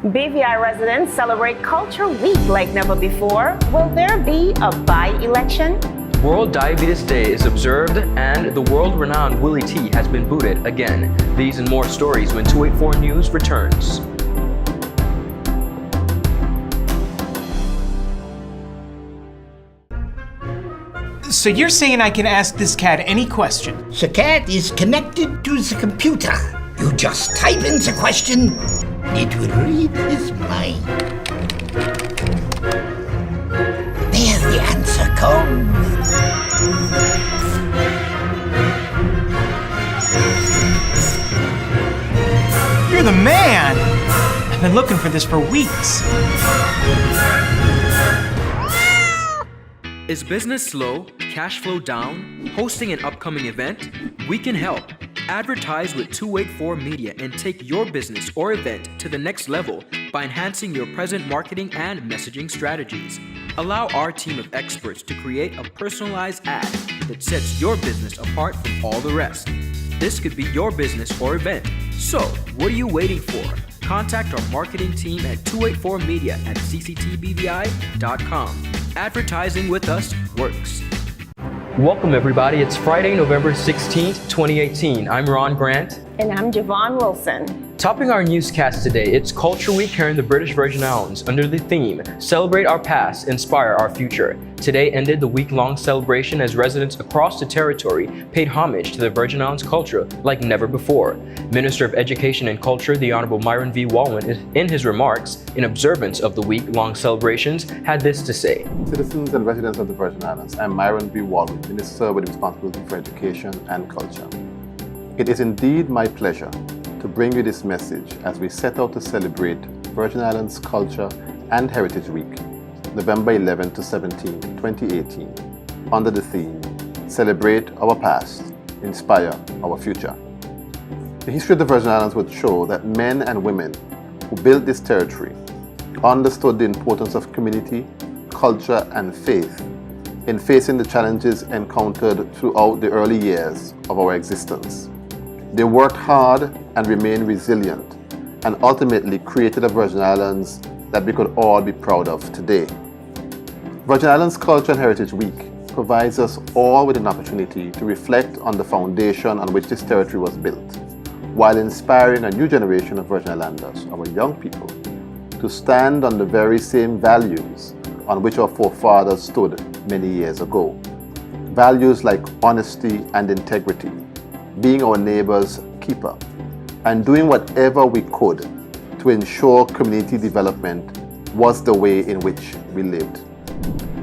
BVI residents celebrate Culture Week like never before. Will there be a by-election? World Diabetes Day is observed and the world-renowned Willy T has been booted again. These and more stories when 284 News returns. So you're saying I can ask this cat any question? The cat is connected to the computer. You just type in the question, it will read his mind. There the answer comes. You're the man! I've been looking for this for weeks. Is business slow? Cash flow down? Hosting an upcoming event? We can help. Advertise with 284 Media and take your business or event to the next level by enhancing your present marketing and messaging strategies. Allow our team of experts to create a personalized ad that sets your business apart from all the rest. This could be your business or event. So, what are you waiting for? Contact our marketing team at 284media at cctbvi.com. Advertising with us works. Welcome everybody, it's Friday, November 16th, 2018. I'm Ron Grant. And I'm Javon Wilson. Topping our newscast today, it's Culture Week here in the British Virgin Islands under the theme, Celebrate Our Past, Inspire Our Future. Today ended the week-long celebration as residents across the territory paid homage to the Virgin Islands culture like never before. Minister of Education and Culture, the Honorable Myron V. Walwyn, in his remarks, in observance of the week-long celebrations, had this to say. Citizens and residents of the Virgin Islands, I'm Myron V. Walwyn, Minister with responsibility for education and culture. It is indeed my pleasure to bring you this message as we set out to celebrate Virgin Islands Culture and Heritage Week, November 11 to 17, 2018, under the theme, Celebrate Our Past, Inspire Our Future. The history of the Virgin Islands would show that men and women who built this territory understood the importance of community, culture, and faith in facing the challenges encountered throughout the early years of our existence. They worked hard and remained resilient and ultimately created a Virgin Islands that we could all be proud of today. Virgin Islands Culture and Heritage Week provides us all with an opportunity to reflect on the foundation on which this territory was built, while inspiring a new generation of Virgin Islanders, our young people, to stand on the very same values on which our forefathers stood many years ago. Values like honesty and integrity, being our neighbor's keeper, and doing whatever we could to ensure community development was the way in which we lived.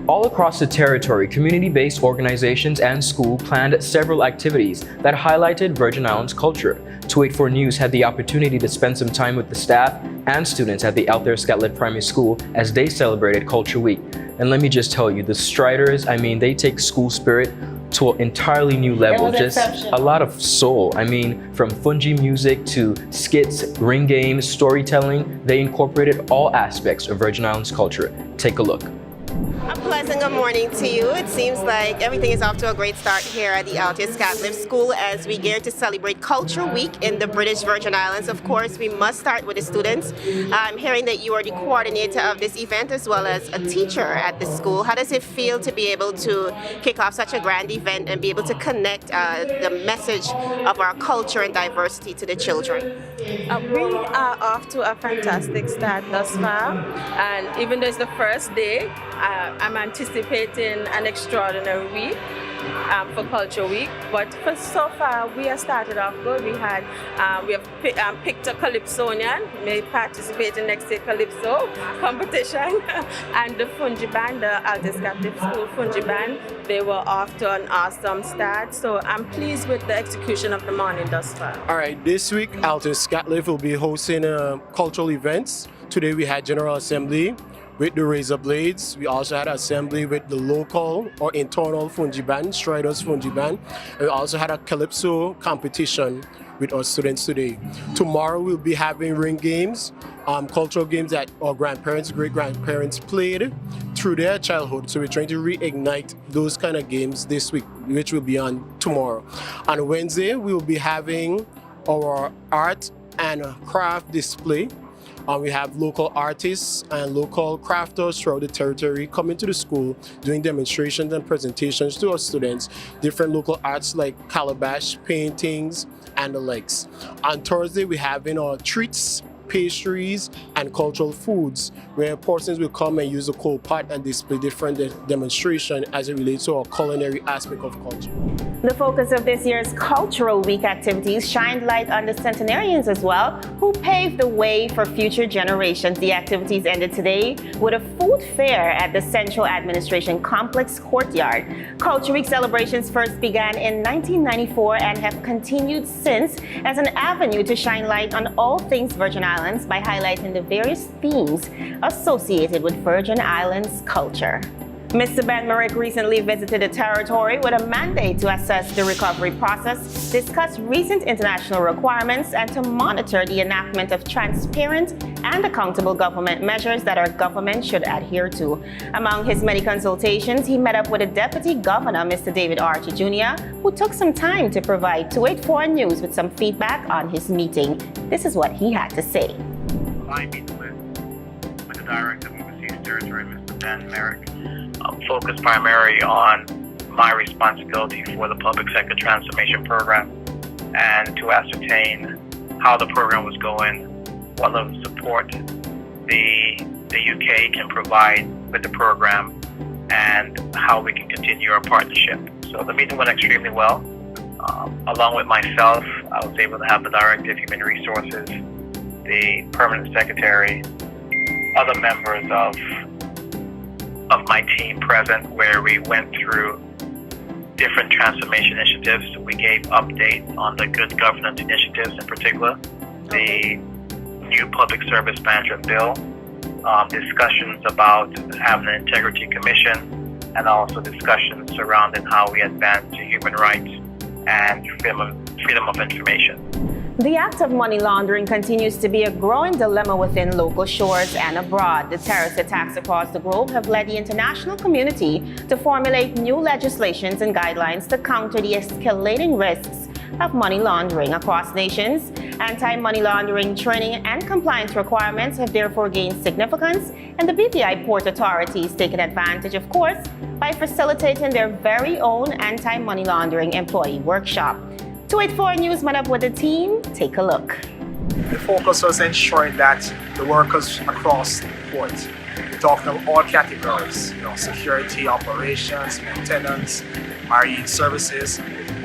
All across the territory, community-based organizations and schools planned several activities that highlighted Virgin Islands culture. 284 News had the opportunity to spend some time with the staff and students at the Out There Scotland Primary School as they celebrated Culture Week. And let me just tell you, the Striders, they take school spirit to an entirely new level. Just a lot of soul. From fungi music to skits, ring games, storytelling, they incorporated all aspects of Virgin Islands culture. Take a look. A pleasant good morning to you. It seems like everything is off to a great start here at the Altius Catholic School as we gear to celebrate Culture Week in the British Virgin Islands. Of course, we must start with the students. I'm hearing that you are the coordinator of this event as well as a teacher at the school. How does it feel to be able to kick off such a grand event and be able to connect the message of our culture and diversity to the children? We are off to a fantastic start thus far, and even though it's the first day, I'm anticipating an extraordinary week for Culture Week. But for so far, we have started off good. We have picked a Calypsonian, may participate in next year Calypso competition, and the Fungi Band, the Altius Catholic School Fungi Band, they were off to an awesome start. So I'm pleased with the execution of the morning thus far. All right, this week Altius Catholic will be hosting cultural events. Today we had General Assembly with the Razor Blades. We also had assembly with the local or internal Fungi Band, Striders Fungi Band. And we also had a Calypso competition with our students today. Tomorrow we'll be having ring games, cultural games that our grandparents, great-grandparents played through their childhood. So we're trying to reignite those kind of games this week, which will be on tomorrow. On Wednesday, we'll be having our art and craft display. We have local artists and local crafters throughout the territory coming to the school, doing demonstrations and presentations to our students, different local arts like calabash, paintings, and the likes. On Thursday, we have our treats, pastries, and cultural foods, where persons will come and use the cold pot and display different demonstration as it relates to our culinary aspect of culture. The focus of this year's Cultural Week activities shined light on the centenarians as well, who paved the way for future generations. The activities ended today with a food fair at the Central Administration Complex courtyard. Culture Week celebrations first began in 1994 and have continued since as an avenue to shine light on all things Virgin Islands by highlighting the various themes associated with Virgin Islands culture. Mr. Ben Merrick recently visited the territory with a mandate to assess the recovery process, discuss recent international requirements, and to monitor the enactment of transparent and accountable government measures that our government should adhere to. Among his many consultations, he met up with the Deputy Governor, Mr. David Archie Jr., who took some time to provide 284 News with some feedback on his meeting. This is what he had to say. My meeting with the Director of Overseas Territory, Mr. Ben Merrick, focused primarily on my responsibility for the Public Sector Transformation Program and to ascertain how the program was going, what level of support the UK can provide with the program, and how we can continue our partnership. So the meeting went extremely well. Along with myself, I was able to have the Director of Human Resources, the Permanent Secretary, other members of my team present, where we went through different transformation initiatives. We gave updates on the good governance initiatives, in particular, the new public service management bill, discussions about having an integrity commission, and also discussions surrounding how we advance human rights and freedom of information. The act of money laundering continues to be a growing dilemma within local shores and abroad. The terrorist attacks across the globe have led the international community to formulate new legislations and guidelines to counter the escalating risks of money laundering across nations. Anti-money laundering training and compliance requirements have therefore gained significance, and the BVI Port Authority is taking advantage, of course, by facilitating their very own anti-money laundering employee workshop. 284 News met up with the team. Take a look. The focus was ensuring that the workers across the port, we're talking about all categories, security, operations, maintenance, marine services,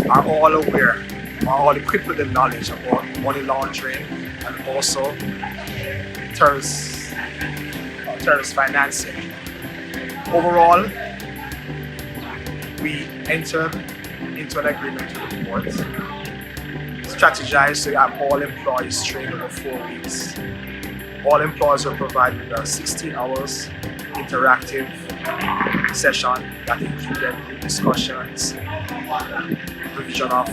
are all aware, are all equipped with the knowledge about money laundering and also terrorist financing. Overall, we entered into an agreement with the port, strategized to have all employees trained over 4 weeks. All employees were provided with a 16 hours interactive session that included group discussions, revision of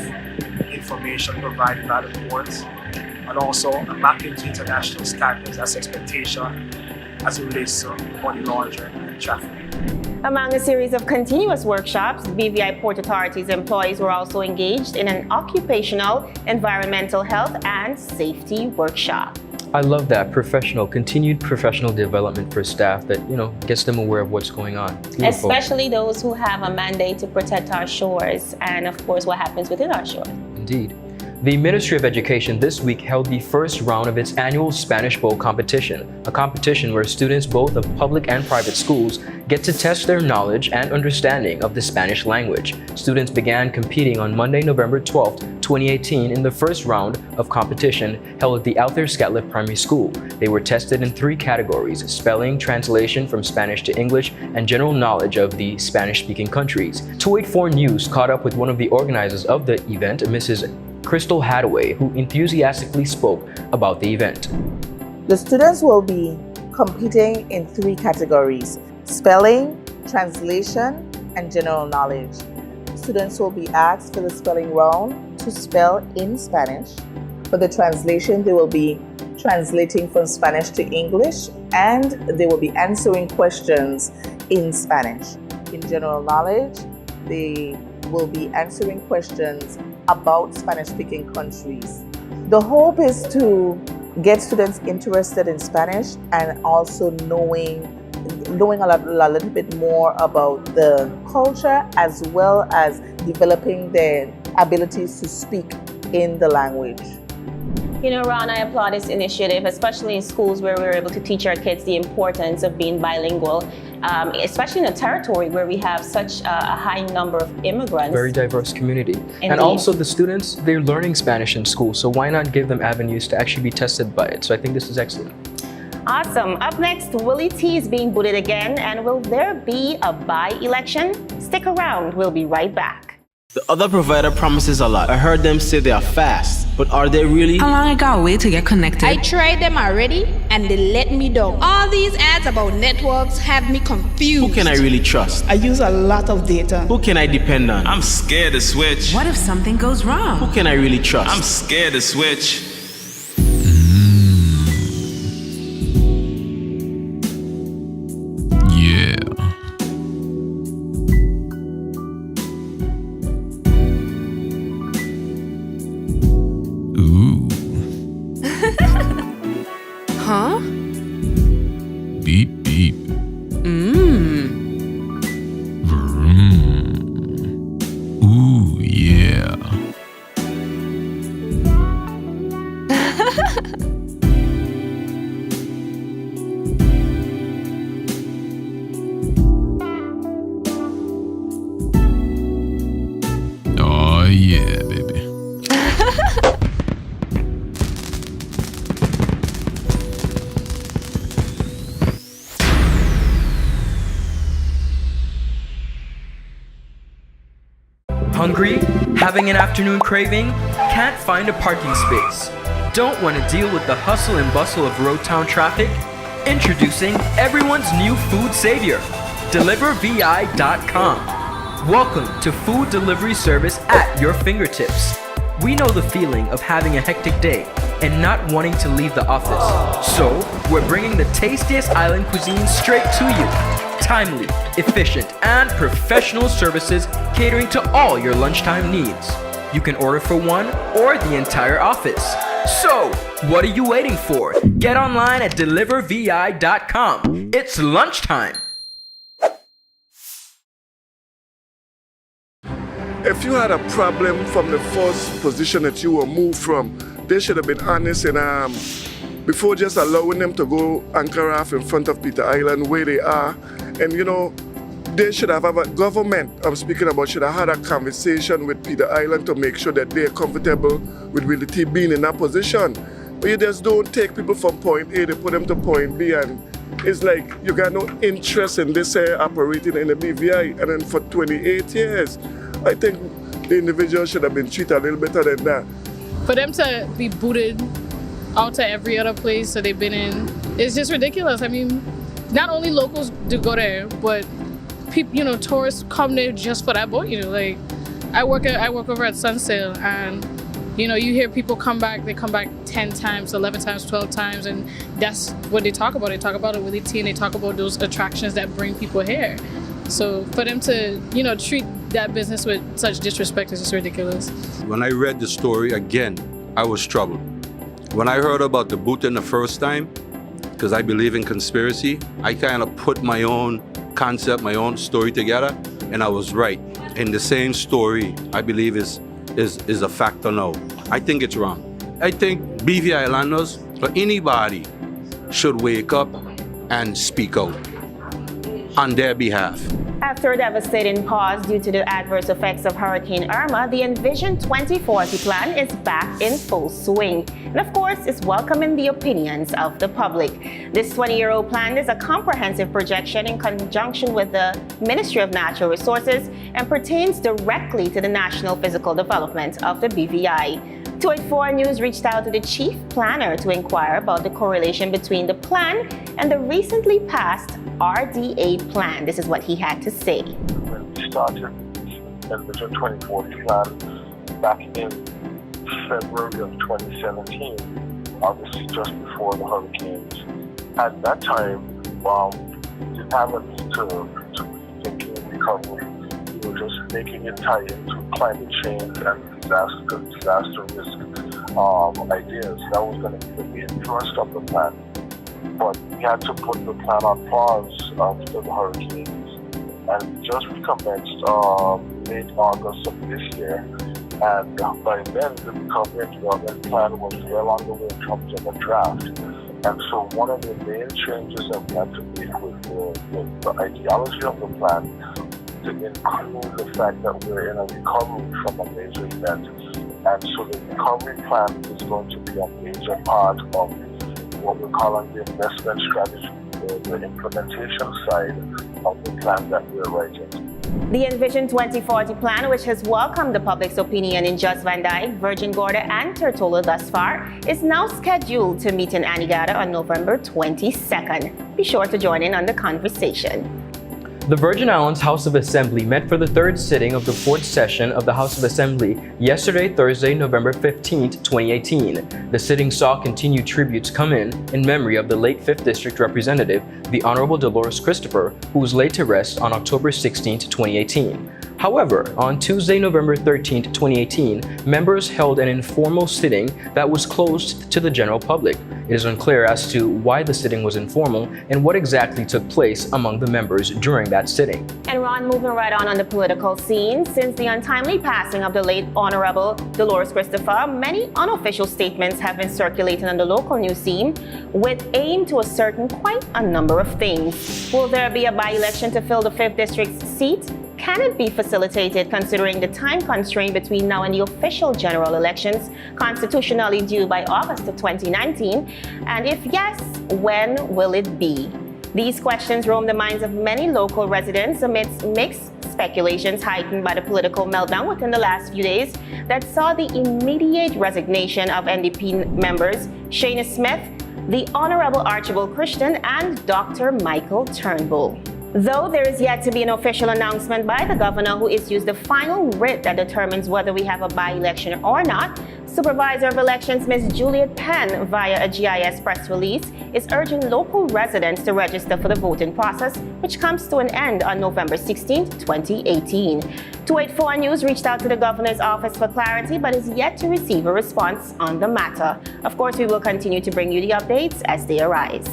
information provided by the port, and also a mapping to international standards as expectation as it relates to money laundering and trafficking. Among a series of continuous workshops, BVI Port Authority's employees were also engaged in an occupational, environmental health, and safety workshop. I love that continued professional development for staff that, gets them aware of what's going on. Beautiful. Especially those who have a mandate to protect our shores and, of course, what happens within our shores. Indeed. The Ministry of Education this week held the first round of its annual Spanish Bowl competition, a competition where students both of public and private schools get to test their knowledge and understanding of the Spanish language. Students began competing on Monday, November 12, 2018 in the first round of competition held at the Alter Scatliff Primary School. They were tested in 3 categories: spelling, translation from Spanish to English, and general knowledge of the Spanish-speaking countries. 284 News caught up with one of the organizers of the event, Mrs. Crystal Hadaway, who enthusiastically spoke about the event. The students will be competing in 3 categories: spelling, translation, and general knowledge. Students will be asked for the spelling round to spell in Spanish. For the translation, they will be translating from Spanish to English, and they will be answering questions in Spanish. In general knowledge, they will be answering questions about Spanish-speaking countries. The hope is to get students interested in Spanish and also knowing a little bit more about the culture, as well as developing their abilities to speak in the language. You know, Ron, I applaud this initiative, especially in schools where we're able to teach our kids the importance of being bilingual, especially in a territory where we have such a high number of immigrants. Very diverse community. Indeed. And also the students, they're learning Spanish in school, so why not give them avenues to actually be tested by it? So I think this is excellent. Awesome. Up next, Willy T is being booted again, and will there be a by-election? Stick around, we'll be right back. The other provider promises a lot. I heard them say they are fast, but are they really? How long I gotta wait to get connected? I tried them already and they let me down. All these ads about networks have me confused. Who can I really trust? I use a lot of data. Who can I depend on? I'm scared to switch. What if something goes wrong? Who can I really trust? I'm scared to switch. Yeah. Ooh. Huh? Beep beep. Vroom. Ooh, yeah. Oh yeah, baby. Hungry? Having an afternoon craving? Can't find a parking space? Don't want to deal with the hustle and bustle of road town traffic? Introducing everyone's new food savior, DeliverVI.com. Welcome to food delivery service at your fingertips. We know the feeling of having a hectic day and not wanting to leave the office. So, we're bringing the tastiest island cuisine straight to you. Timely, efficient, and professional services catering to all your lunchtime needs. You can order for one or the entire office. So, what are you waiting for? Get online at DeliverVI.com. It's lunchtime. If you had a problem from the first position that you were moved from, they should have been honest and before just allowing them to go anchor off in front of Peter Island where they are. And you know, they should have a government I'm speaking about should have had a conversation with Peter Island to make sure that they're comfortable with Willy T being in that position. But you just don't take people from point A to put them to point B, and it's like you got no interest in this operating in the BVI. And then for 28 years, I think the individual should have been treated a little better than that. For them to be booted out to every other place that they've been in, it's just ridiculous. I mean, not only locals do go there, but people, you know, tourists come there just for that boat. You know, like I work over at Sunsail, and you know, you hear people come back. They come back 10 times, 11 times, 12 times, and that's what they talk about. They talk about it with Willy T, and they talk about those attractions that bring people here. So for them to, you know, treat that business with such disrespect is just ridiculous. When I read the story again, I was troubled. When I heard about the booting the first time, because I believe in conspiracy, I kind of put my own concept, my own story together, and I was right. And the same story, I believe, is a factor now. I think it's wrong. I think BV Islanders or anybody should wake up and speak out on their behalf. After a devastating pause due to the adverse effects of Hurricane Irma, the Envision 2040 plan is back in full swing. And of course, it's welcoming the opinions of the public. This 20-year-old plan is a comprehensive projection in conjunction with the Ministry of Natural Resources and pertains directly to the national physical development of the BVI. 284 News reached out to the chief planner to inquire about the correlation between the plan and the recently passed RDA plan. This is what he had to say. When we started the Envision 2040 plan back in February of 2017, obviously just before the hurricanes. At that time, we didn't have a need to thinking recovery. We were just making it tie into climate change and disaster risk ideas. That was going to be the main thrust of the plan. But we had to put the plan on pause after the hurricanes. And we just recommenced late August of this year. And by then, the recovery and development plan was well on the way in terms of a draft. And so one of the main changes that we had to make with the ideology of the plan to include the fact that we're in a recovery from a major event. And so the recovery plan is going to be a major part of what we're calling the investment strategy, the implementation side of the plan that we're writing. The Envision 2040 plan, which has welcomed the public's opinion in Just Van Dyke, Virgin Gorda, and Tortola thus far, is now scheduled to meet in Anegada on November 22nd. Be sure to join in on the conversation. The Virgin Islands House of Assembly met for the third sitting of the fourth session of the House of Assembly yesterday, Thursday, November 15, 2018. The sitting saw continued tributes come in memory of the late 5th District Representative, the Honorable Dolores Christopher, who was laid to rest on October 16, 2018. However, on Tuesday, November 13, 2018, members held an informal sitting that was closed to the general public. It is unclear as to why the sitting was informal and what exactly took place among the members during that sitting. And Ron, moving right on the political scene, since the untimely passing of the late Honorable Dolores Christopher, many unofficial statements have been circulating on the local news scene with aim to ascertain quite a number of things. Will there be a by-election to fill the 5th District's seat? Can it be facilitated considering the time constraint between now and the official general elections constitutionally due by August of 2019? And if yes, when will it be? These questions roam the minds of many local residents amidst mixed speculations heightened by the political meltdown within the last few days that saw the immediate resignation of NDP members Shana Smith, the Honorable Archibald Christian, and Dr. Michael Turnbull. Though there is yet to be an official announcement by the governor who issues the final writ that determines whether we have a by-election or not, Supervisor of Elections Ms. Juliet Penn, via a GIS press release, is urging local residents to register for the voting process, which comes to an end on November 16, 2018. 284 News reached out to the governor's office for clarity, but is yet to receive a response on the matter. Of course, we will continue to bring you the updates as they arise.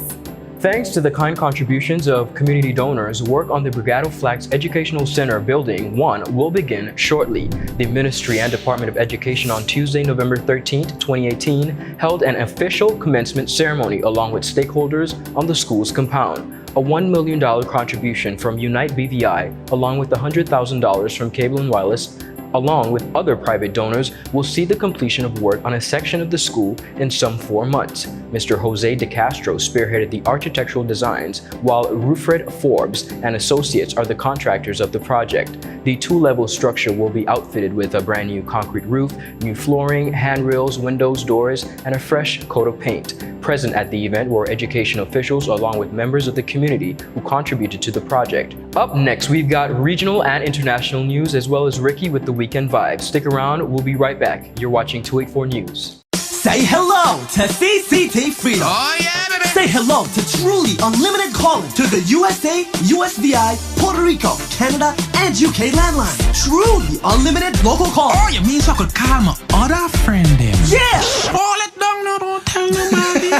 Thanks to the kind contributions of community donors, work on the Brigado Flags Educational Center Building 1 will begin shortly. The Ministry and Department of Education on Tuesday, November 13, 2018, held an official commencement ceremony along with stakeholders on the school's compound. A $1 million contribution from Unite BVI, along with $100,000 from Cable and Wireless, along with other private donors, will see the completion of work on a section of the school in some 4 months. Mr. Jose De Castro spearheaded the architectural designs, while Rufred Forbes and Associates are the contractors of the project. The 2-level structure will be outfitted with a brand new concrete roof, new flooring, handrails, windows, doors, and a fresh coat of paint. Present at the event were education officials along with members of the community who contributed to the project. Up next, we've got regional and international news, as well as Ricky with the weekend vibes. Stick around, we'll be right back. You're watching 284 News. Say hello to CCT Freedom. Oh yeah, baby. Say hello to truly unlimited calling to the USA, USVI, Puerto Rico, Canada, and UK landline. Truly unlimited local calls. Oh, you mean so I could call my other friend them? Yeah! Oh, let down, no, don't tell nobody.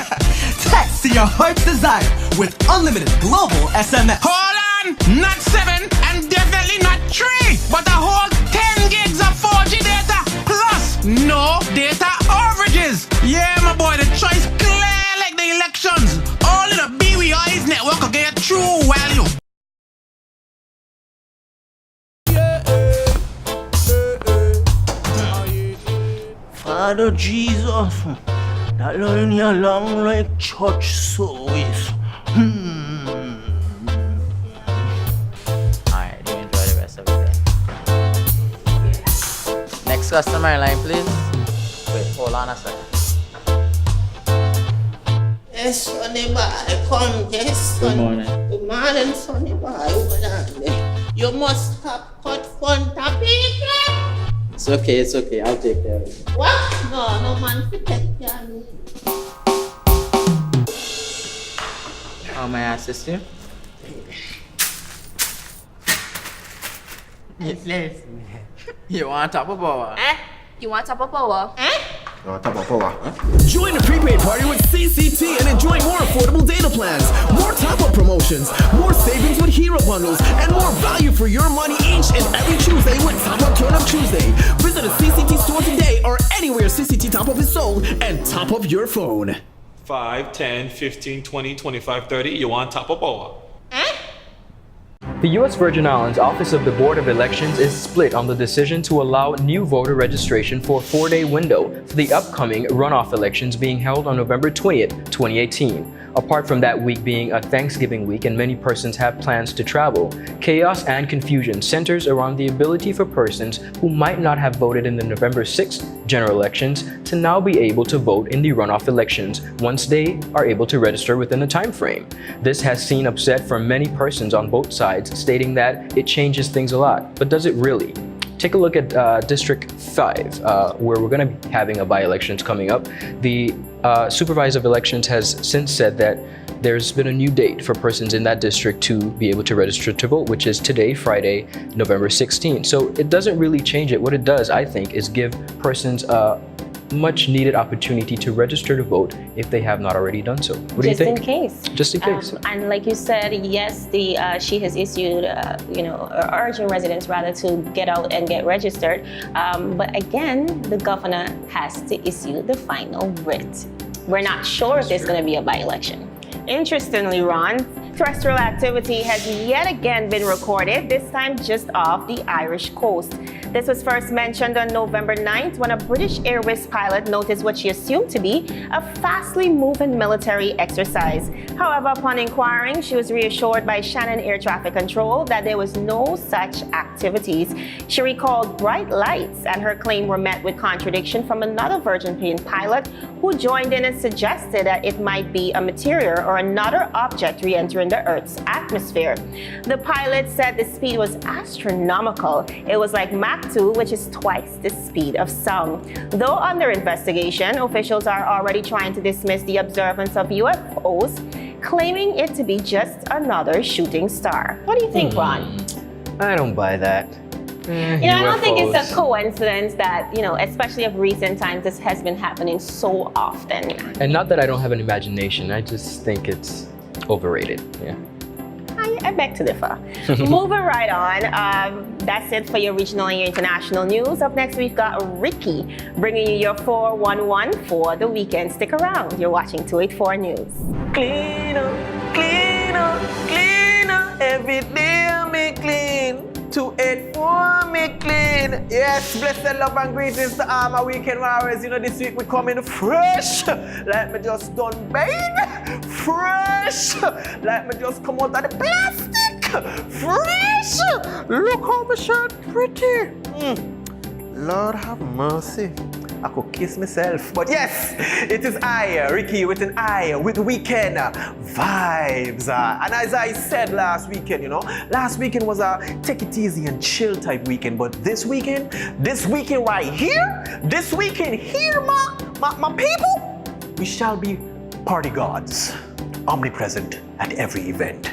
Text to your heart's desire with unlimited global SMS. Hold on! Not 7 and definitely not 3, but a whole 10 gigs of 4G data plus no data overages. Yeah, my boy, the choice clear like the elections. All of the BWI's network will get true value. Father Jesus, that line here long like church service. Alright, you enjoy the rest of the day. Next customer line, please. Wait, hold on a second. Yes, Sonny boy, come, yes, Good son. morning. Good morning, Sonny boy. Hold on there. You must have cut front of people. It's okay, I'll take care of it. What? No man to take care of me. How may I assist you? Yes. You want top of power? You want top of power? Top of power. Join the prepaid party with CCT and enjoy more affordable data plans, more top-up promotions, more savings with hero bundles, and more value for your money each and every Tuesday with Top Up Turn Up Tuesday. Visit a CCT store today or anywhere CCT Top Up is sold and top up your phone. 5, 10, 15, 20, 25, 30. You want top of power? The U.S. Virgin Islands Office of the Board of Elections is split on the decision to allow new voter registration for a 4-day window for the upcoming runoff elections being held on November 20th, 2018. Apart from that week being a Thanksgiving week and many persons have plans to travel, chaos and confusion centers around the ability for persons who might not have voted in the November 6th general elections to now be able to vote in the runoff elections once they are able to register within the time frame. This has seen upset from many persons on both sides, stating that it changes things a lot. But does it really? Take a look at District 5, where we're going to be having a by-elections coming up. The Supervisor of Elections has since said that there's been a new date for persons in that district to be able to register to vote, which is today, Friday, November 16th. So it doesn't really change it. What it does, I think, is give persons a much needed opportunity to register to vote if they have not already done so. What do you think? Just in case. Just in case. And like you said, yes, she has issued, urging residents rather to get out and get registered. But again, the governor has to issue the final writ. We're not sure if there's going to be a by-election. Interestingly, Ron, terrestrial activity has yet again been recorded, this time just off the Irish coast. This was first mentioned on November 9th when a British Airways pilot noticed what she assumed to be a fastly moving military exercise. However, upon inquiring, she was reassured by Shannon Air Traffic Control that there was no such activities. She recalled bright lights, and her claim were met with contradiction from another Virgin plane pilot who joined in and suggested that it might be a meteor or another object re-entering the Earth's atmosphere. The pilot said the speed was astronomical. It was like Mach 2, which is twice the speed of sound. Though under investigation, officials are already trying to dismiss the observance of UFOs, claiming it to be just another shooting star. What do you think, Ron? I don't buy that. I don't think it's a coincidence that, especially of recent times, this has been happening so often. And not that I don't have an imagination, I just think it's overrated. Yeah. I beg to differ. Moving right on, that's it for your regional and your international news. Up next, we've got Ricky bringing you your 411 for the weekend. Stick around. You're watching 284 News. Clean up, clean up, clean up. Every day I make clean. 284 me clean. Yes, blessed love and greetings to all my weekend warriors. This week we come in fresh. Like me just done bathe. Fresh. Like me just come out of the plastic. Fresh. Look how my shirt pretty. Lord have mercy. I could kiss myself. But yes, it is I, Ricky, with an I, with weekend vibes. And as I said last weekend, last weekend was a take it easy and chill type weekend. But this weekend right here, my people, we shall be party gods, omnipresent at every event.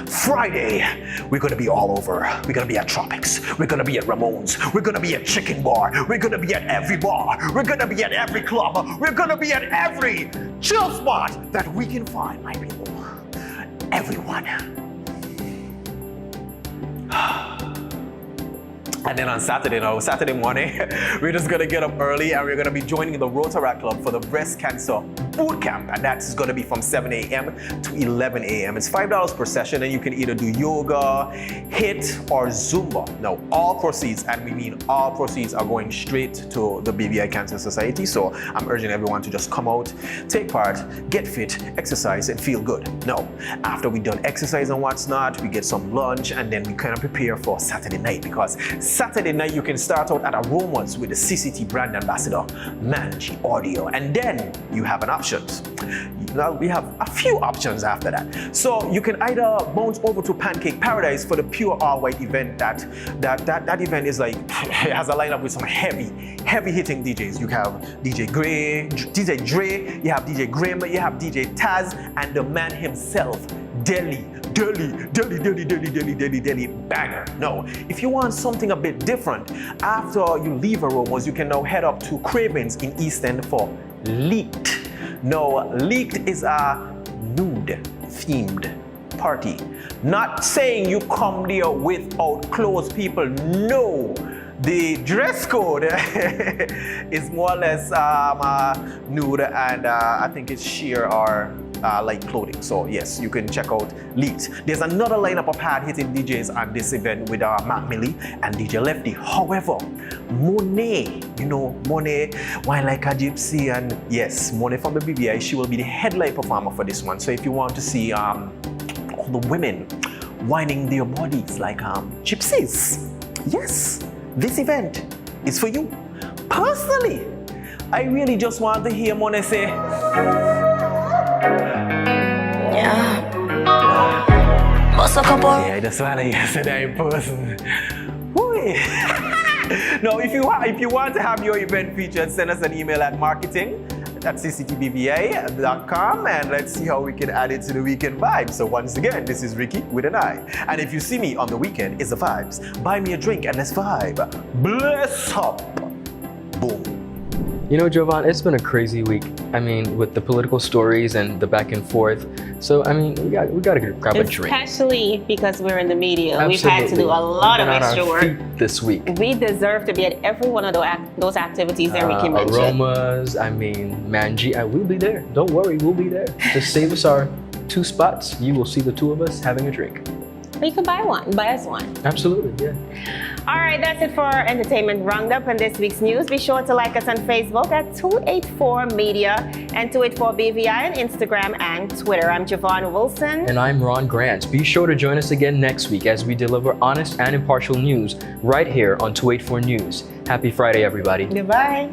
Friday, we're gonna be all over. We're gonna be at Tropics. We're gonna be at Ramones. We're gonna be at Chicken Bar. We're gonna be at every bar. We're gonna be at every club. We're gonna be at every chill spot that we can find, my people. Everyone. And then on Saturday morning, we're just gonna get up early and we're gonna be joining the Rotaract Club for the breast cancer boot camp. And that's gonna be from 7 a.m. to 11 a.m. It's $5 per session, and you can either do yoga, HIIT, or Zumba. Now, all proceeds, and we mean all proceeds, are going straight to the BVI Cancer Society. So I'm urging everyone to just come out, take part, get fit, exercise, and feel good. Now, after we've done exercise and what's not, we get some lunch, and then we kind of prepare for Saturday night, because Saturday night you can start out at Aromas with the CCT brand ambassador, Manji Audio, and then you have an option. Now we have a few options after that. So you can either bounce over to Pancake Paradise for the pure all-white event. That event is like, it has a lineup with some heavy hitting DJs. You have DJ Dre, you have DJ Grim, you have DJ Taz, and the man himself, deli banger. No, if you want something a bit different, after you leave Aromas, you can now head up to Cravens in East End for Leaked. Now, Leaked is a nude-themed party. Not saying you come there without clothes, people. No. The dress code is more or less nude, and I think it's sheer or light clothing. So yes, you can check out Leaked. There's another lineup of hard-hitting DJs on this event with Mac Millie and DJ Lefty. However, Monet, you know, Monet, Wine Like a Gypsy, and yes, Monet from the BBI, she will be the headline performer for this one. So if you want to see all the women whining their bodies like gypsies, yes, this event is for you. Personally, I really just want to hear Monet say, yeah, that's what I yesterday in person. Now, if you want to have your event featured, send us an email at marketing@cctbva.com, and let's see how we can add it to the weekend vibes. So once again, this is Ricky with an I. And if you see me on the weekend, it's the vibes. Buy me a drink and let's vibe. Bless up. Boom. You know, Jovan, it's been a crazy week. I mean, with the political stories and the back and forth. So, I mean, we got to grab a drink. Especially because we're in the media. Absolutely. We've had to do a lot of extra work This week. We deserve to be at every one of those activities that Ricky mentioned. Aromas, I mean, Manji, we'll be there. Don't worry, we'll be there. Just save us our 2 spots. You will see the 2 of us having a drink. Or you can buy us one. Absolutely, yeah. All right, that's it for our entertainment roundup and this week's news. Be sure to like us on Facebook at 284 Media and 284 BVI on Instagram and Twitter. I'm Javon Wilson. And I'm Ron Grant. Be sure to join us again next week as we deliver honest and impartial news right here on 284 News. Happy Friday, everybody. Goodbye.